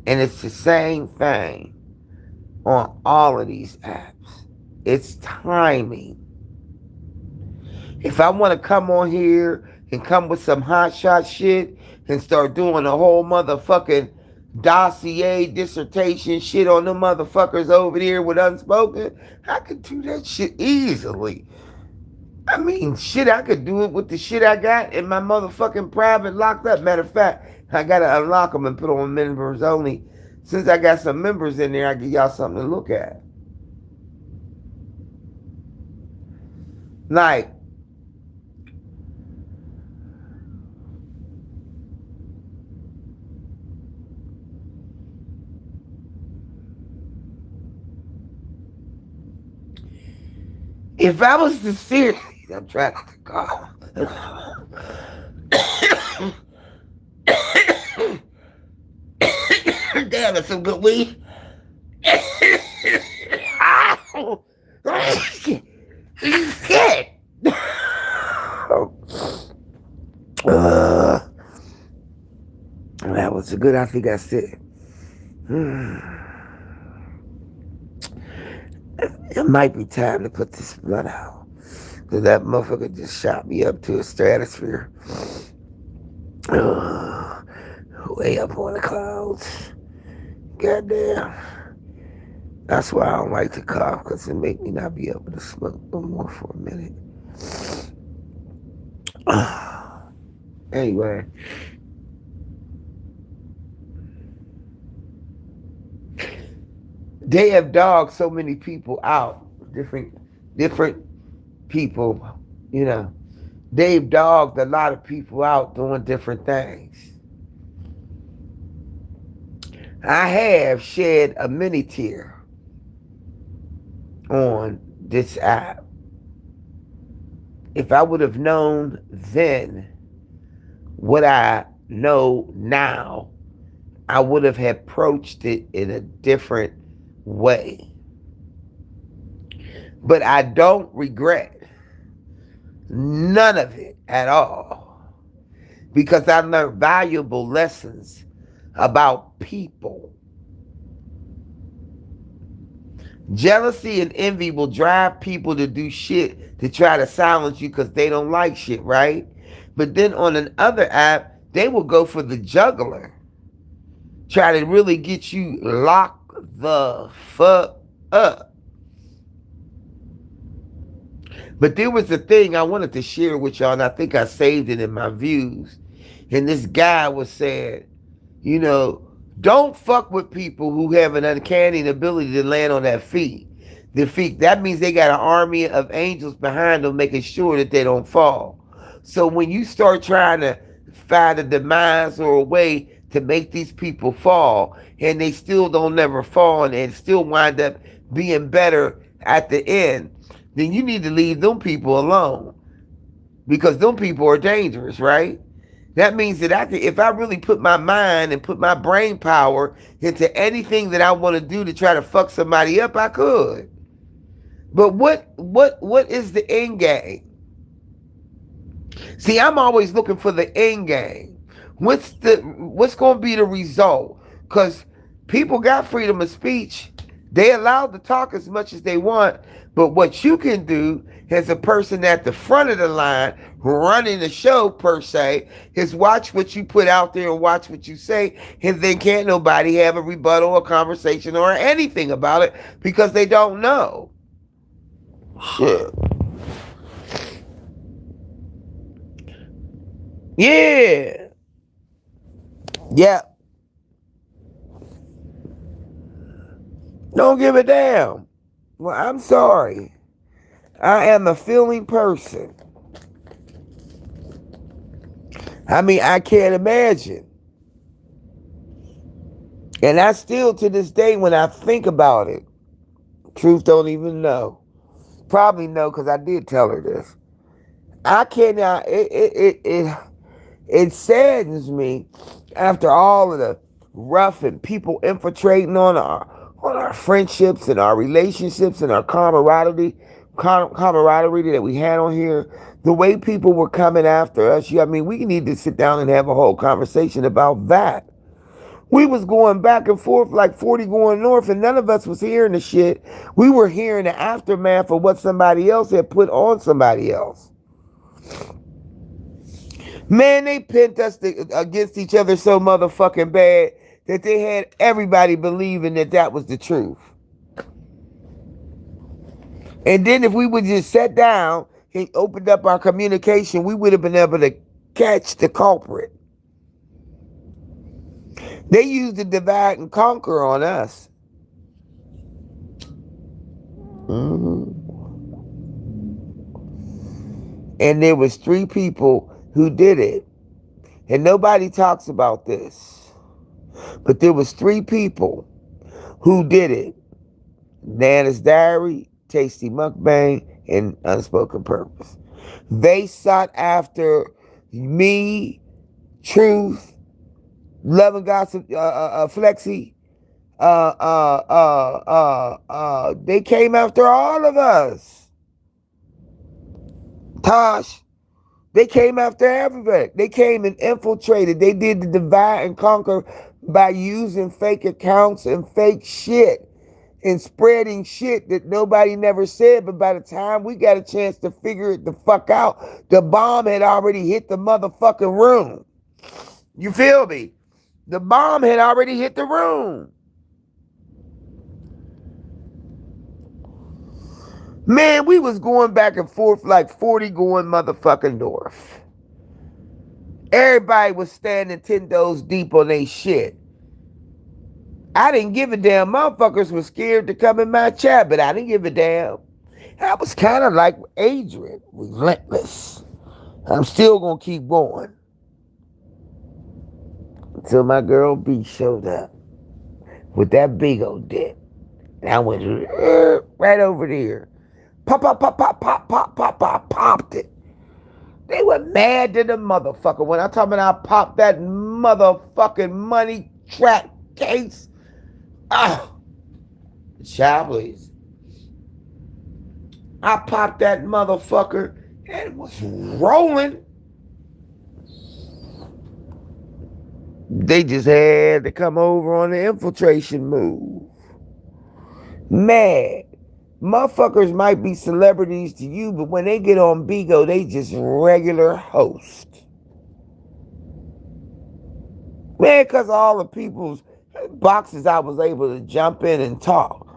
And it's the same thing on all of these apps. It's timing. If I want to come on here and come with some hot shot shit and start doing a whole motherfucking dossier dissertation shit on them motherfuckers over there with Unspoken, I could do that shit easily. I mean, shit, I could do it with the shit I got in my motherfucking private locked up. Matter of fact, I gotta unlock them and put them on members only. Since I got some members in there, I give y'all something to look at. Like, if I was to seriously, I'm trying to call. Damn, that's some good weed. Shit. That was a good, I think I said. It might be time to put this blood out. Because that motherfucker just shot me up to a stratosphere. Way up on the clouds. Goddamn. That's why I don't like to cough, because it make me not be able to smoke no more for a minute. Anyway. They have dogged so many people out. Different people, you know, They've dogged a lot of people out doing different things. I have shed a mini tear on this app. If I would have known then what I know now, I would have approached it in a different way. But I don't regret none of it at all because I learned valuable lessons about people. Jealousy and envy will drive people to do shit to try to silence you because they don't like shit, right? But then on another app, they will go for the juggler, try to really get you locked the fuck up. But there was a thing I wanted to share with y'all, and I think I saved it in my views. And this guy was saying, you know, don't fuck with people who have an uncanny ability to land on their feet. Their feet. That means they got an army of angels behind them making sure that they don't fall. So when you start trying to find a demise or a way to make these people fall, and they still don't never fall and still wind up being better at the end, then you need to leave them people alone because them people are dangerous, right? That means that if I really put my mind and put my brain power into anything that I want to do to try to fuck somebody up, I could. But what is the end game? See, I'm always looking for the end game. What's going to be the result? Because people got freedom of speech. They allowed to talk as much as they want. But what you can do as a person at the front of the line running the show per se is watch what you put out there and watch what you say, and then can't nobody have a rebuttal or conversation or anything about it because they don't know. Shit. Yeah. Yeah. Don't give a damn. Well, I'm sorry. I am a feeling person. I mean, I can't imagine. And I still, to this day, when I think about it, truth don't even know. Probably know because I did tell her this. I cannot. It saddens me after all of the rough and people infiltrating on our friendships and our relationships and our camaraderie that we had on here. The way people were coming after us. I mean, we need to sit down and have a whole conversation about that. We was going back and forth like 40 going north, and none of us was hearing the shit. We were hearing the aftermath of what somebody else had put on somebody else. Man, they pinned us against each other so motherfucking bad that they had everybody believing that that was the truth. And then if we would just sat down and opened up our communication, we would have been able to catch the culprit. They used the divide and conquer on us. Mm-hmm. And there was 3 people who did it. And nobody talks about this. But there was 3 people who did it. Nana's Diary, Tasty Mukbang, and Unspoken Purpose. They sought after me, Truth, Love and Gossip, Flexi. They came after all of us. Tosh. They came after everybody. They came and infiltrated. They did the divide and conquer by using fake accounts and fake shit and spreading shit that nobody never said. But by the time we got a chance to figure it the fuck out, the bomb had already hit the motherfucking room. You feel me? The bomb had already hit the room. Man, we was going back and forth like 40 going motherfucking north. Everybody was standing 10 toes deep on they shit. I didn't give a damn. Motherfuckers were scared to come in my chat, but I didn't give a damn. I was kind of like Adrian, relentless. I'm still gonna keep going until my girl B showed up with that big old dick. And I went right over there. Pop, pop, pop, pop, pop, pop, pop, pop, popped it. They were mad to the motherfucker when I talk about I popped that motherfucking money track case. Ah, child, please. I popped that motherfucker and it was rolling. They just had to come over on the infiltration move. Mad. Motherfuckers might be celebrities to you, but when they get on Bigo, they just regular hosts. Man, because all the people's boxes I was able to jump in and talk.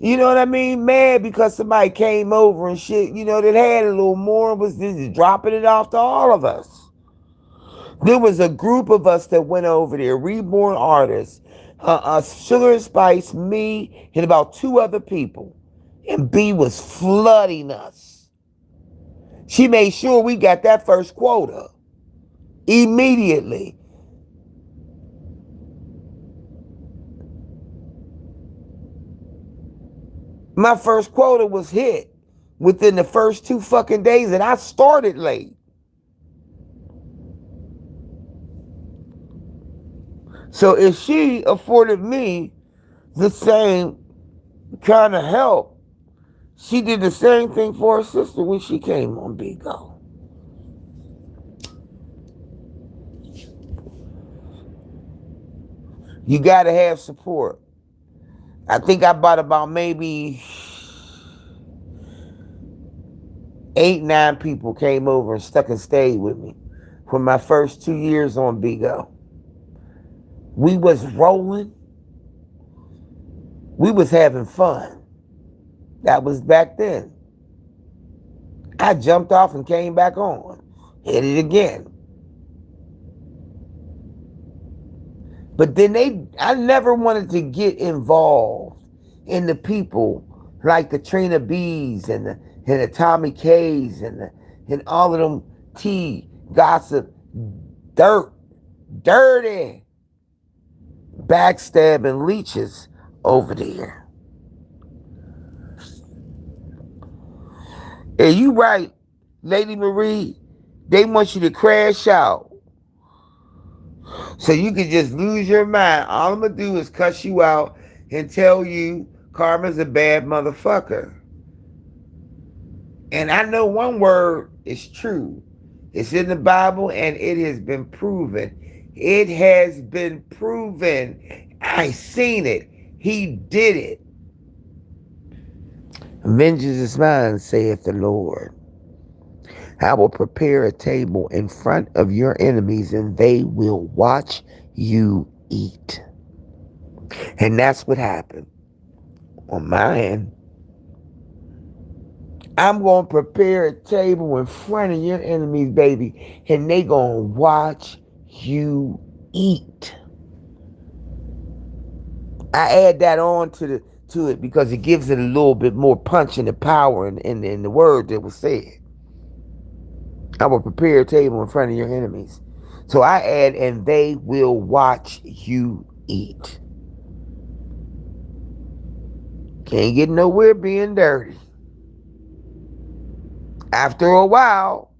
You know what I mean? Mad because somebody came over and shit, that had a little more and was just dropping it off to all of us. There was a group of us that went over there, reborn artists, Sugar and Spice, me, and about two other people. And B was flooding us. She made sure we got that first quota immediately. My first quota was hit within the first 2 fucking days, and I started late. So if she afforded me the same kind of help, she did the same thing for her sister when she came on Bigo. You gotta have support. I think I bought about maybe 8, 9 people came over and stuck and stayed with me for my first 2 years on Bigo. We was rolling. We was having fun. That was back then. I jumped off and came back on. Hit it again. But then I never wanted to get involved in the people like the Trina B's and the Tommy K's and all of them tea, gossip, dirty, backstabbing leeches over there. And you right, Lady Marie, they want you to crash out. So you can just lose your mind. All I'm going to do is cuss you out and tell you karma's a bad motherfucker. And I know one word is true. It's in the Bible and it has been proven. It has been proven. I seen it. He did it. Vengeance is mine, saith the Lord. I will prepare a table in front of your enemies and they will watch you eat. And that's what happened on my end. I'm going to prepare a table in front of your enemies, baby, and they going to watch you eat. I add that on to it because it gives it a little bit more punch and the power in the word that was said. I will prepare a table in front of your enemies. So I add, and they will watch you eat. Can't get nowhere being dirty. After a while,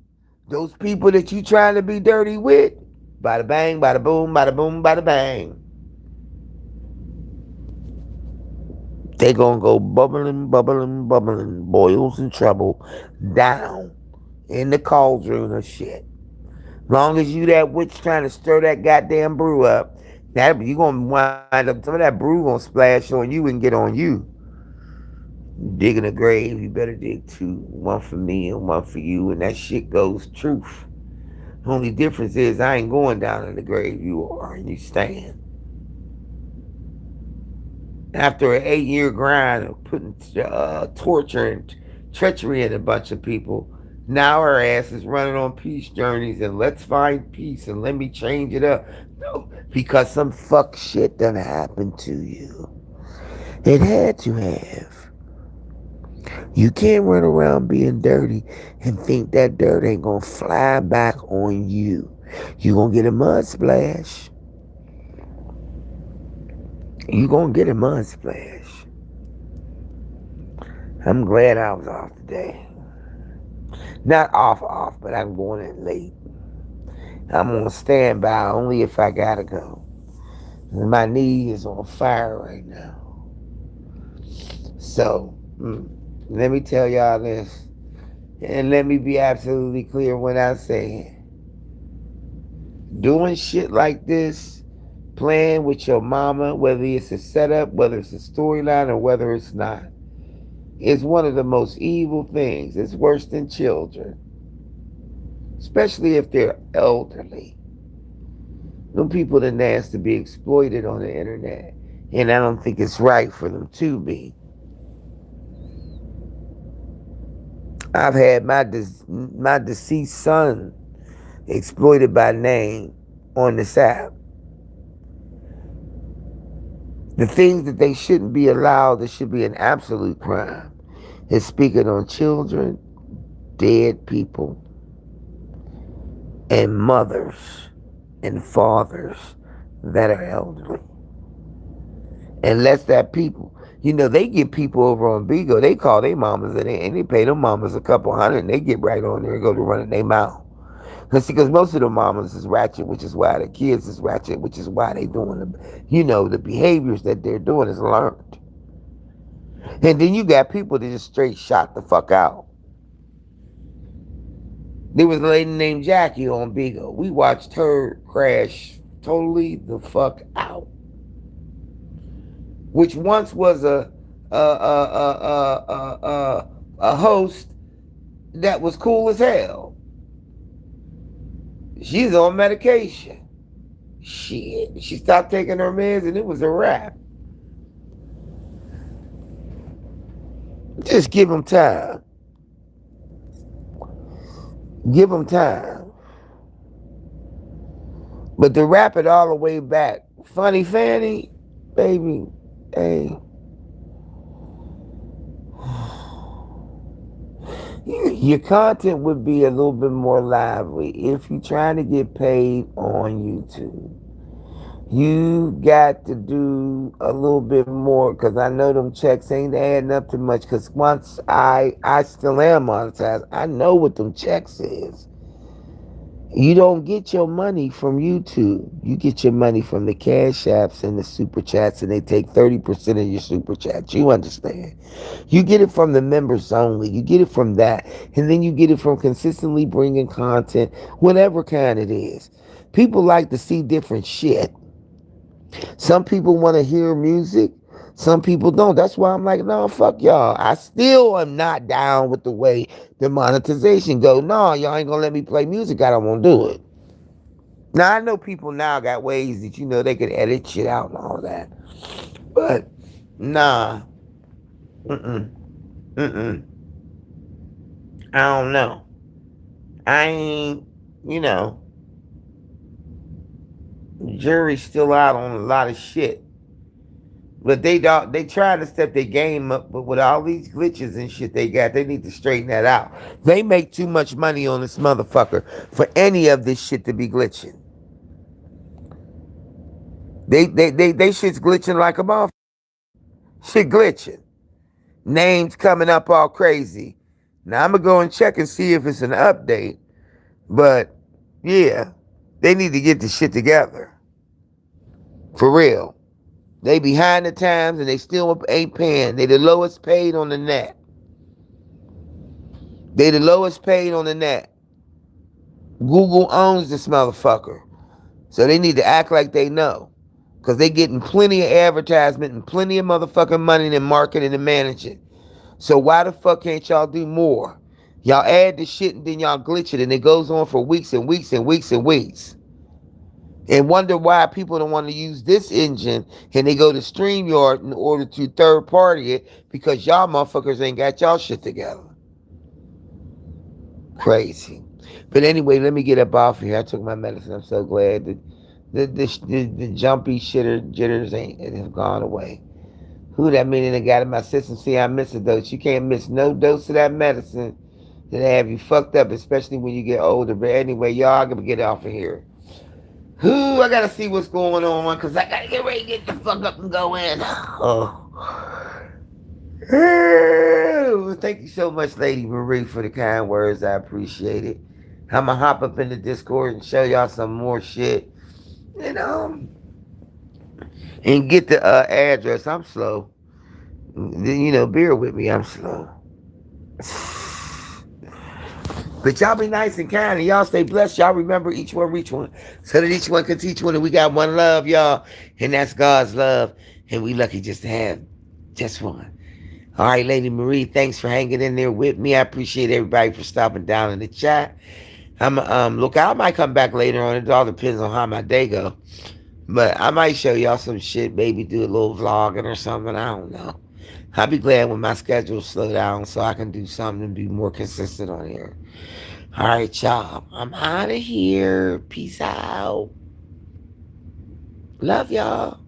those people that you trying to be dirty with, bada bang, bada boom, bada boom, bada bang. They gonna go bubbling, bubbling, bubbling, boils in trouble, down in the cauldron of shit. Long as you that witch trying to stir that goddamn brew up, that you gonna wind up, some of that brew gonna splash on you and get on you. Digging a grave, you better dig 2, one for me and one for you, and that shit goes truth. The only difference is I ain't going down in the grave, you are, and you stand. After an 8-year grind of putting torture and treachery in a bunch of people, now her ass is running on peace journeys and let's find peace and let me change it up. No, because some fuck shit done happened to you. It had to have. You can't run around being dirty and think that dirt ain't gonna fly back on you. You gonna get a mud splash. You gonna get a mud splash. I'm glad I was off today. Not off, but I'm going in late. I'm gonna stand by only if I gotta go. My knee is on fire right now. So, let me tell y'all this. And let me be absolutely clear when I say it. Doing shit like this, playing with your mama, whether it's a setup, whether it's a storyline, or whether it's not, is one of the most evil things. It's worse than children, especially if they're elderly. Them people that asked to be exploited on the internet, and I don't think it's right for them to be. I've had my deceased son exploited by name on this app. The things that they shouldn't be allowed, that should be an absolute crime, is speaking on children, dead people, and mothers and fathers that are elderly. Unless that people, they get people over on Bigo, they call their mamas and they pay them mamas a couple hundred and they get right on there and go to running their mouth. Because most of the mamas is ratchet, which is why the kids is ratchet, which is why they doing the behaviors that they're doing is learned. And then you got people that just straight shot the fuck out. There was a lady named Jackie on Bigo. We watched her crash totally the fuck out. Which once was a host that was cool as hell. She's on medication. Shit. She stopped taking her meds and it was a wrap. Just give them time. Give them time. But to wrap it all the way back, Funny Fanny, baby, hey. Your content would be a little bit more lively if you're trying to get paid on YouTube. You got to do a little bit more, because I know them checks ain't adding up too much, because once I still am monetized, I know what them checks is. You don't get your money from YouTube. You get your money from the cash apps and the super chats, and they take 30% of your super chats. You understand? You get it from the members only. You get it from that. And then you get it from consistently bringing content, whatever kind it is. People like to see different shit. Some people want to hear music. Some people don't. That's why I'm like, no, fuck y'all. I still am not down with the way the monetization go. No, y'all ain't gonna let me play music. I don't want to do it. Now, I know people now got ways that, they can edit shit out and all that. But, nah. I don't know. I ain't, jury's still out on a lot of shit. But they trying to step their game up, but with all these glitches and shit they got, they need to straighten that out. They make too much money on this motherfucker for any of this shit to be glitching. They shit's glitching like a motherfucker. Shit glitching. Names coming up all crazy. Now I'm gonna go and check and see if it's an update. But yeah, they need to get the shit together. For real. They behind the times and they still ain't paying. They the lowest paid on the net. They the lowest paid on the net. Google owns this motherfucker. So they need to act like they know. Because they getting plenty of advertisement and plenty of motherfucking money in marketing and managing. So why the fuck can't y'all do more? Y'all add the shit and then y'all glitch it and it goes on for weeks and weeks and weeks and weeks. And wonder why people don't want to use this engine and they go to StreamYard in order to third party it, because y'all motherfuckers ain't got y'all shit together. Crazy. But anyway, let me get up off here. I took my medicine. I'm so glad that the jumpy jitters have gone away. Who that meaning I got in my system? See, I miss a dose. You can't miss no dose of that medicine that have you fucked up, especially when you get older. But anyway, y'all gotta get off of here. Who I gotta see what's going on because I gotta get ready to get the fuck up and go in. Oh. Thank you so much, Lady Marie, for the kind words. I appreciate it. I'm gonna hop up in the Discord and show y'all some more shit. You know, and get the address. I'm slow. You know, bear with me. I'm slow. But y'all be nice and kind and y'all stay blessed. Y'all remember each one reach one. So that each one can teach one. And we got one love, y'all. And that's God's love. And we lucky just to have just one. All right, Lady Marie, thanks for hanging in there with me. I appreciate everybody for stopping down in the chat. Look, I might come back later on. It all depends on how my day go. But I might show y'all some shit, maybe do a little vlogging or something. I don't know. I'll be glad when my schedule slow down so I can do something and be more consistent on here. All right, y'all. I'm out of here. Peace out. Love y'all.